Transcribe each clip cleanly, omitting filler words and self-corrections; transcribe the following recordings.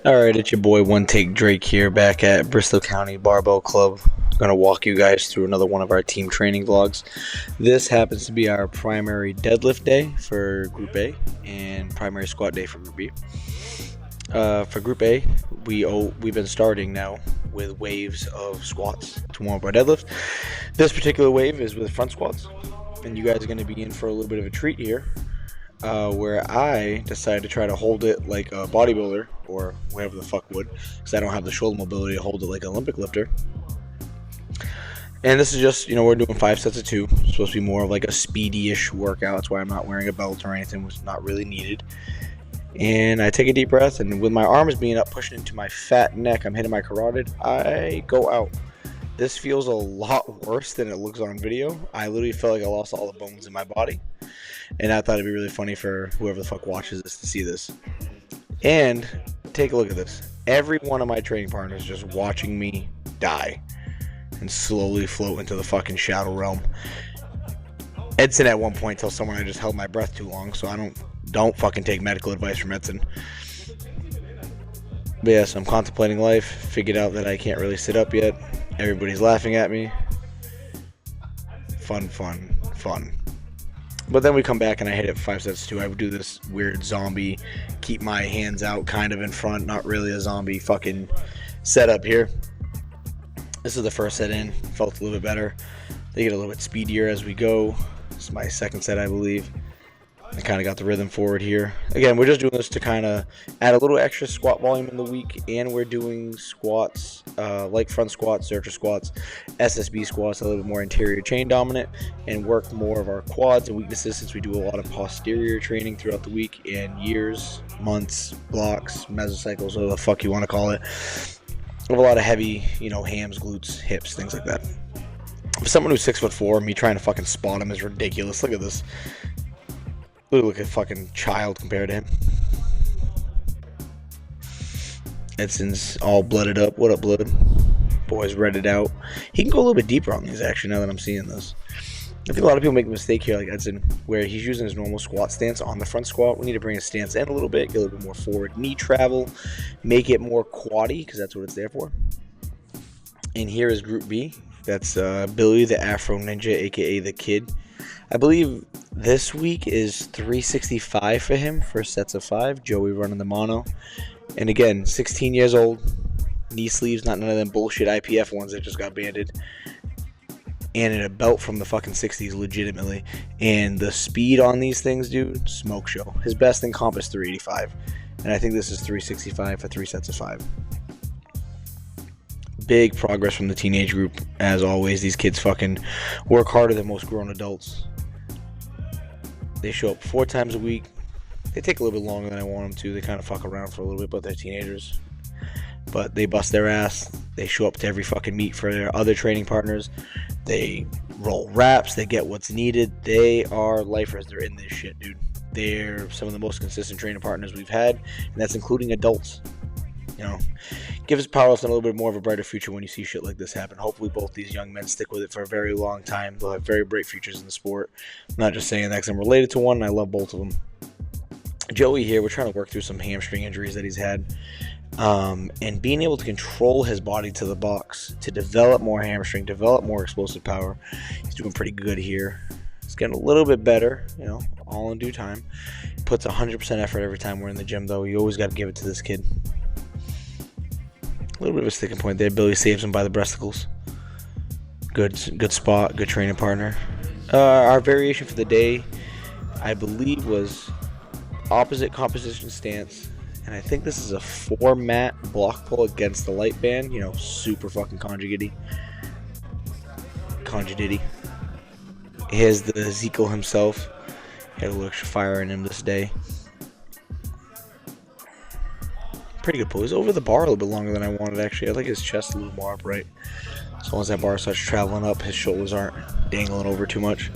Alright, it's your boy One Take Drake here, back at Bristol County Barbell Club. I'm going to walk you guys through another one of our team training vlogs. This happens to be our primary deadlift day for Group A and primary squat day for Group B. For Group A, we've been starting now with waves of squats to warm up our deadlift. This particular wave is with front squats, and you guys are going to be in for a little bit of a treat here. Where I decided to try to hold it like a bodybuilder or whatever the fuck would, because I don't have the shoulder mobility to hold it like an Olympic lifter. And this is just, we're doing 5 sets of 2. It's supposed to be more of like a speedy-ish workout. That's why I'm not wearing a belt or anything. It's not really needed. And I take a deep breath, and with my arms being up, pushing into my fat neck, I'm hitting my carotid. I go out. This feels a lot worse than it looks on video. I literally felt like I lost all the bones in my body. And I thought it'd be really funny for whoever the fuck watches this to see this. And take a look at this. Every one of my training partners just watching me die and slowly float into the fucking shadow realm. Edson at one point tells someone I just held my breath too long, so I don't fucking take medical advice from Edson. But yes, I'm contemplating life. Figured out that I can't really sit up yet. Everybody's laughing at me. Fun. But then we come back and I hit it 5 sets 2. I would do this weird zombie, keep my hands out kind of in front, not really a zombie fucking setup here. This is the first set in. Felt a little bit better. They get a little bit speedier as we go. This is my second set, I believe. I kind of got the rhythm forward here. Again, we're just doing this to kind of add a little extra squat volume in the week, and we're doing squats like front squats, searcher squats, SSB squats, a little bit more interior chain dominant, and work more of our quads and weaknesses since we do a lot of posterior training throughout the week and years, months, blocks, mesocycles, whatever the fuck you want to call it. We have a lot of heavy, hams, glutes, hips, things like that. For someone who's 6'4", me trying to fucking spot him is ridiculous. Look at this. Look at a fucking child compared to him. Edson's all blooded up. What up, blood? Boy's redded out. He can go a little bit deeper on these, actually, now that I'm seeing this. I think a lot of people make a mistake here, like Edson, where he's using his normal squat stance on the front squat. We need to bring his stance in a little bit, get a little bit more forward knee travel, make it more quaddy, because that's what it's there for. And here is Group B. That's Billy the Afro Ninja, a.k.a. the Kid. I believe this week is 365 for him for sets of 5. Joey running the mono. And again, 16 years old. Knee sleeves, not none of them bullshit IPF ones that just got banded. And in a belt from the fucking 60s, legitimately. And the speed on these things, dude, smoke show. His best in comp is 385. And I think this is 365 for 3 sets of 5. Big progress from the teenage group. As always, these kids fucking work harder than most grown adults. They show up 4 times a week. They take a little bit longer than I want them to. They kind of fuck around for a little bit, but they're teenagers. But they bust their ass. They show up to every fucking meet for their other training partners. They roll reps. They get what's needed. They are lifers. They're in this shit, dude. They're some of the most consistent training partners we've had, and that's including adults. Gives powerlifting a little bit more of a brighter future when you see shit like this happen. Hopefully both these young men stick with it for a very long time. They'll have very bright futures in the sport. I'm not just saying that because I'm related to one, and I love both of them. Joey here, we're trying to work through some hamstring injuries that he's had. And being able to control his body to the box to develop more hamstring, develop more explosive power. He's doing pretty good here. It's getting a little bit better, all in due time. He puts 100% effort every time we're in the gym, though. You always got to give it to this kid. A little bit of a sticking point there. Billy saves him by the breasticles. Good spot. Good training partner. Our variation for the day, I believe, was opposite composition stance. And I think this is a 4-mat block pull against the light band. Super fucking conjugate. Here's the Ezekiel himself. Had a little extra fire in him this day. Pretty good pull. He's over the bar a little bit longer than I wanted, actually. I like his chest a little more upright. So once that bar starts traveling up, his shoulders aren't dangling over too much.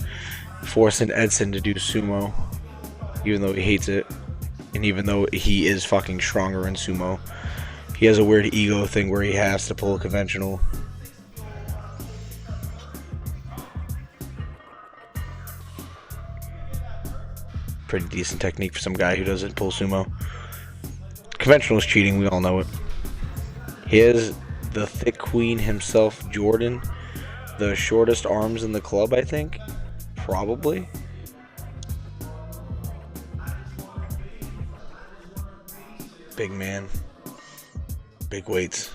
Forcing Edson to do sumo, even though he hates it. And even though he is fucking stronger in sumo. He has a weird ego thing where he has to pull a conventional. Pretty decent technique for some guy who doesn't pull sumo. Conventional is cheating, we all know it. Here's the thick queen himself, Jordan. The shortest arms in the club, I think. Probably. Big man. Big weights.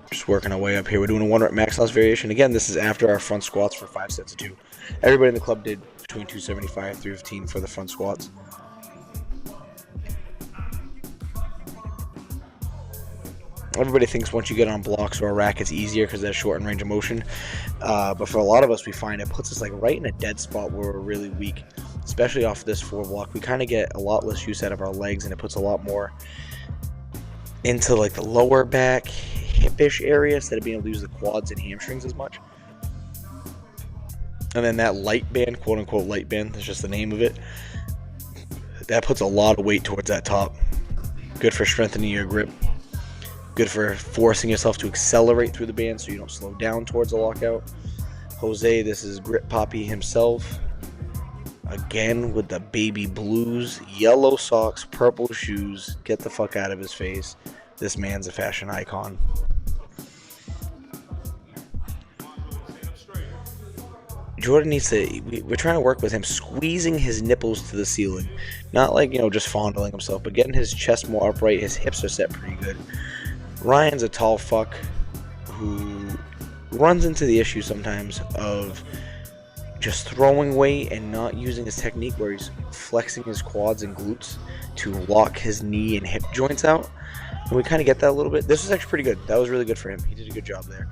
Just working our way up here. We're doing a 1 rep max loss variation. Again, this is after our front squats for 5 sets of 2. Everybody in the club did between 275 and 315 for the front squats. Everybody thinks once you get on blocks or a rack, it's easier because that's shortened range of motion. But for a lot of us, we find it puts us like right in a dead spot where we're really weak, especially off this 4 block. We kind of get a lot less use out of our legs, and it puts a lot more into like the lower back, hipish area instead of being able to use the quads and hamstrings as much. And then that light band, quote unquote light band, that's just the name of it, that puts a lot of weight towards that top. Good for strengthening your grip. Good for forcing yourself to accelerate through the band so you don't slow down towards the lockout. Jose, this is Grit Poppy himself. Again with the baby blues, yellow socks, purple shoes. Get the fuck out of his face. This man's a fashion icon. Jordan needs to, we're trying to work with him squeezing his nipples to the ceiling. Not like, just fondling himself, but getting his chest more upright. His hips are set pretty good. Ryan's a tall fuck who runs into the issue sometimes of just throwing weight and not using his technique where he's flexing his quads and glutes to lock his knee and hip joints out. And we kind of get that a little bit. This was actually pretty good. That was really good for him. He did a good job there.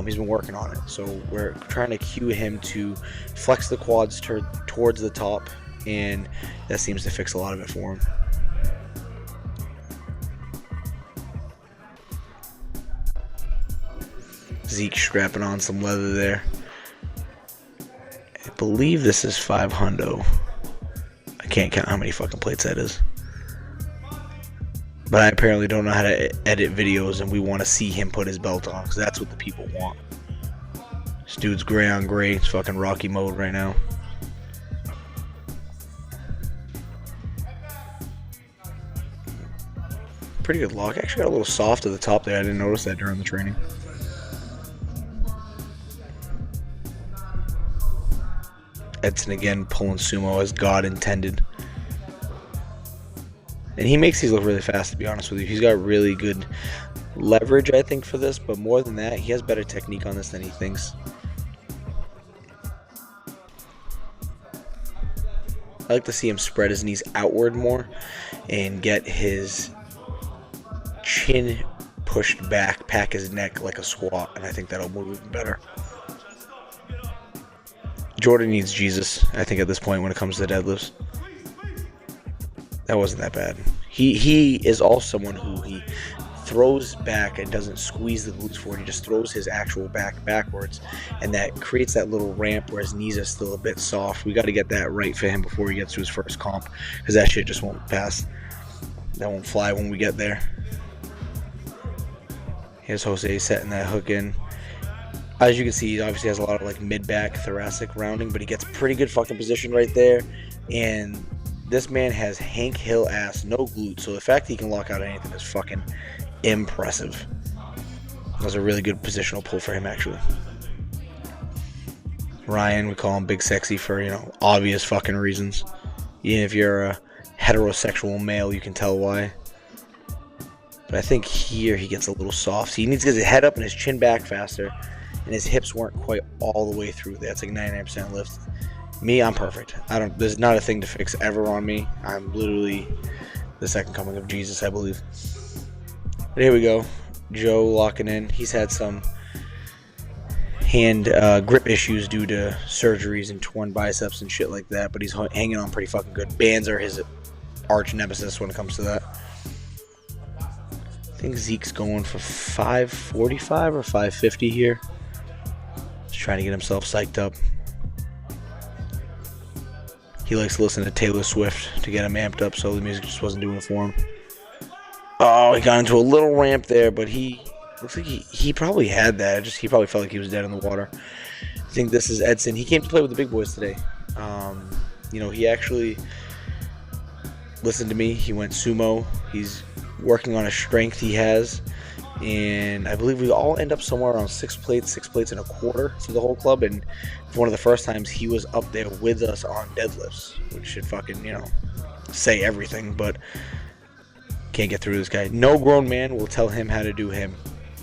He's been working on it. So we're trying to cue him to flex the quads towards the top, and that seems to fix a lot of it for him. Zeke strapping on some leather there. I believe this is 500. I can't count how many fucking plates that is. But I apparently don't know how to edit videos, and we want to see him put his belt on because that's what the people want. This dude's gray on gray. It's fucking Rocky mode right now. Pretty good lock. Actually got a little soft at the top there. I didn't notice that during the training. Edson again pulling sumo as God intended. And he makes these look really fast, to be honest with you. He's got really good leverage, I think, for this. But more than that, he has better technique on this than he thinks. I like to see him spread his knees outward more and get his chin pushed back, pack his neck like a squat. And I think that'll move even better. Jordan needs Jesus, I think, at this point when it comes to deadlifts. That wasn't that bad. He is also someone who he throws back and doesn't squeeze the glutes forward. He just throws his actual back backwards, and that creates that little ramp where his knees are still a bit soft. We got to get that right for him before he gets to his first comp, because that shit just won't pass. That won't fly when we get there. Here's Jose setting that hook in. As you can see, he obviously has a lot of like mid-back thoracic rounding, but he gets pretty good fucking position right there. And this man has Hank Hill ass, no glute, so the fact that he can lock out anything is fucking impressive. That was a really good positional pull for him, actually. Ryan, we call him Big Sexy for, obvious fucking reasons. Even if you're a heterosexual male, you can tell why. But I think here he gets a little soft. So he needs to get his head up and his chin back faster, and his hips weren't quite all the way through. That's like 99% lift. Me, I'm perfect. There's not a thing to fix ever on me. I'm literally the second coming of Jesus, I believe. But here we go. Joe locking in. He's had some hand grip issues due to surgeries and torn biceps and shit like that, but he's hanging on pretty fucking good. Bands are his arch nemesis when it comes to that. I think Zeke's going for 545 or 550 here. Just trying to get himself psyched up. He likes to listen to Taylor Swift to get him amped up, so the music just wasn't doing it for him. Oh, he got into a little ramp there, but he looks like he probably had that. He probably felt like he was dead in the water. I think this is Edson. He came to play with the big boys today. He actually listened to me. He went sumo. He's working on a strength he has. And I believe we all end up somewhere around 6 plates and a quarter for the whole club. And for one of the first times, he was up there with us on deadlifts, which should fucking, say everything. But can't get through this guy. No grown man will tell him how to do him.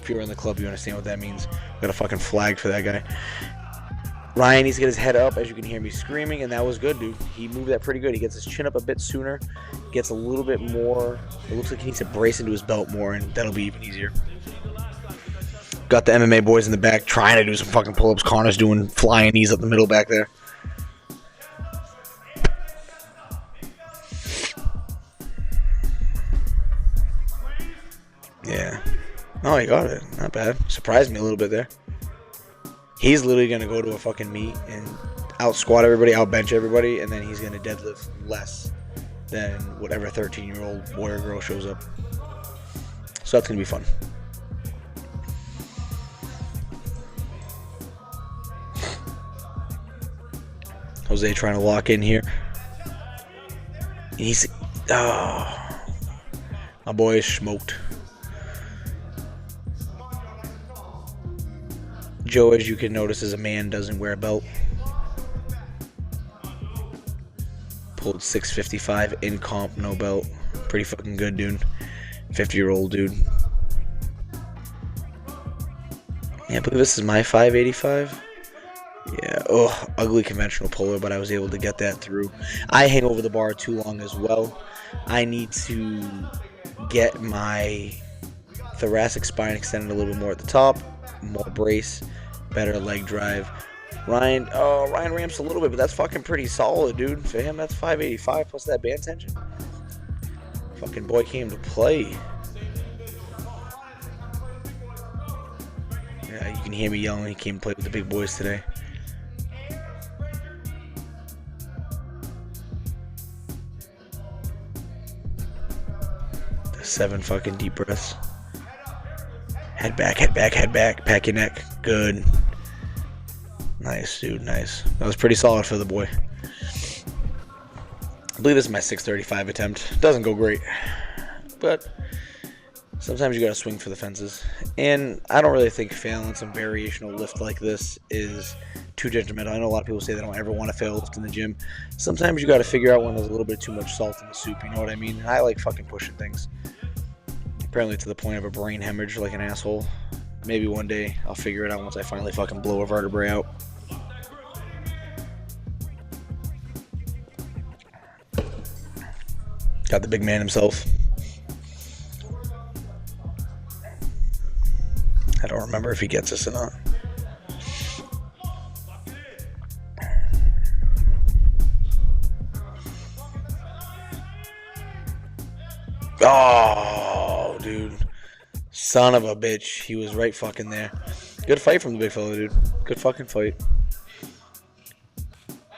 If you're in the club, you understand what that means. Got a fucking flag for that guy. Ryan needs to get his head up, as you can hear me screaming, and that was good, dude. He moved that pretty good. He gets his chin up a bit sooner, gets a little bit more. It looks like he needs to brace into his belt more, and that'll be even easier. Got the MMA boys in the back trying to do some fucking pull-ups. Connor's doing flying knees up the middle back there. Yeah. Oh, he got it. Not bad. Surprised me a little bit there. He's literally going to go to a fucking meet and out squat everybody, out bench everybody, and then he's going to deadlift less than whatever 13-year-old boy or girl shows up. So that's going to be fun. Jose trying to lock in here. He's... Oh. My boy is smoked. Joe, as you can notice, as a man, doesn't wear a belt. Pulled 655 in comp, no belt. Pretty fucking good, dude. 50-year-old dude. Yeah, I believe this is my 585. Yeah, ugly conventional puller, but I was able to get that through. I hang over the bar too long as well. I need to get my thoracic spine extended a little bit more at the top, more brace, better leg drive. Ryan ramps a little bit, but that's fucking pretty solid, dude. For him, that's 585 plus that band tension. Fucking boy came to play. Yeah, you can hear me yelling. He came to play with the big boys today. The 7 fucking deep breaths. Head back, head back, head back. Pack your neck. Good. Nice, dude. Nice. That was pretty solid for the boy. I believe this is my 635 attempt. Doesn't go great. But sometimes you gotta swing for the fences. And I don't really think failing some variational lift like this is too detrimental. I know a lot of people say they don't ever want to fail lift in the gym. Sometimes you gotta figure out when there's a little bit too much salt in the soup. You know what I mean? And I like fucking pushing things. Apparently to the point of a brain hemorrhage like an asshole. Maybe one day I'll figure it out once I finally fucking blow a vertebrae out. Got the big man himself. I don't remember if he gets this or not. Oh, dude. Son of a bitch. He was right fucking there. Good fight from the big fella, dude. Good fucking fight.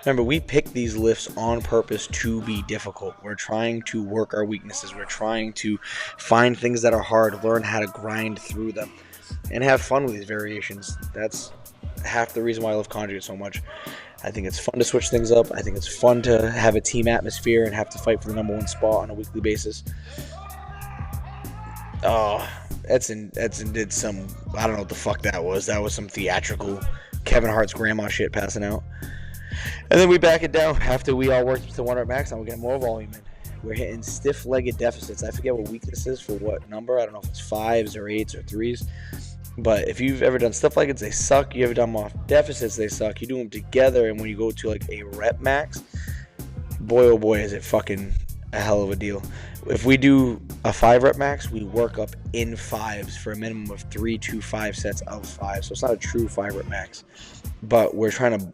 Remember, we pick these lifts on purpose to be difficult. We're trying to work our weaknesses. We're trying to find things that are hard, learn how to grind through them, and have fun with these variations. That's half the reason why I love conjugate so much. I think it's fun to switch things up. I think it's fun to have a team atmosphere and have to fight for the #1 spot on a weekly basis. Oh, Edson did some, I don't know what the fuck that was. That was some theatrical Kevin Hart's grandma shit passing out. And then we back it down after we all worked to 1 rep max. Now we get more volume in. We're hitting stiff-legged deficits. I forget what week this is for what number. I don't know if it's 5s or 8s or 3s. But if you've ever done stiff-leggeds, they suck. You ever done them off deficits, they suck. You do them together, and when you go to like a rep max, boy oh boy is it fucking a hell of a deal. If we do a 5 rep max, we work up in 5s for a minimum of 3 to 5 sets of 5. So it's not a true 5 rep max. But we're trying to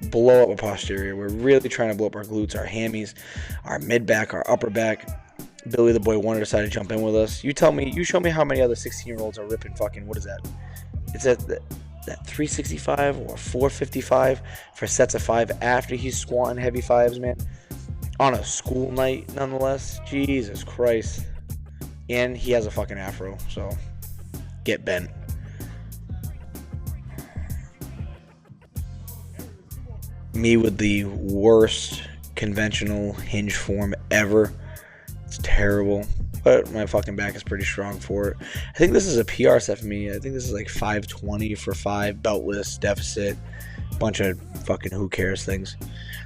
blow up our posterior. We're really trying to blow up our glutes, our hammies, our mid back, our upper back. Billy the Boy Wonder decided to jump in with us. You tell me, you show me how many other 16-year-olds are ripping fucking, what is that? It's at that 365 or 455 for sets of 5 after he's squatting heavy 5s, man. On a school night, nonetheless. Jesus Christ. And he has a fucking afro, so get bent. Me with the worst conventional hinge form ever. It's terrible, but my fucking back is pretty strong for it. I think this is a PR set for me. I think this is like 520 for 5, beltless, deficit, bunch of fucking who cares things.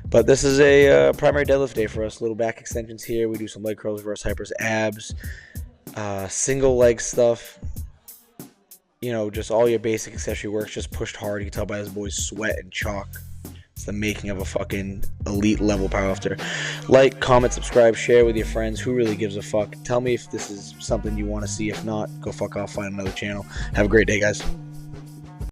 But this is a primary deadlift day for us. Little back extensions here. We do some leg curls, reverse hypers, abs, single leg stuff. You know, just all your basic accessory works, just pushed hard. You can tell by this boy's sweat and chalk. It's the making of a fucking elite level powerlifter. Like, comment, subscribe, share with your friends. Who really gives a fuck? Tell me if this is something you want to see. If not, go fuck off, find another channel. Have a great day, guys.